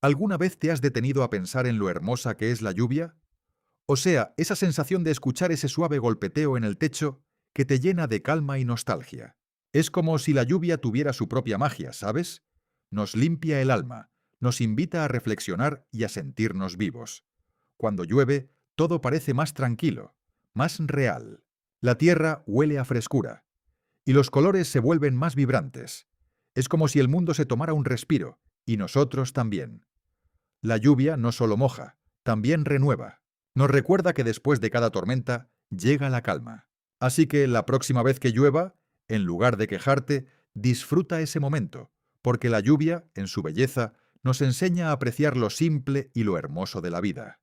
¿Alguna vez te has detenido a pensar en lo hermosa que es la lluvia? O sea, esa sensación de escuchar ese suave golpeteo en el techo que te llena de calma y nostalgia. Es como si la lluvia tuviera su propia magia, ¿sabes? Nos limpia el alma, nos invita a reflexionar y a sentirnos vivos. Cuando llueve, todo parece más tranquilo, más real. La tierra huele a frescura y los colores se vuelven más vibrantes. Es como si el mundo se tomara un respiro, y nosotros también. La lluvia no solo moja, también renueva. Nos recuerda que después de cada tormenta llega la calma. Así que la próxima vez que llueva, en lugar de quejarte, disfruta ese momento, porque la lluvia, en su belleza, nos enseña a apreciar lo simple y lo hermoso de la vida.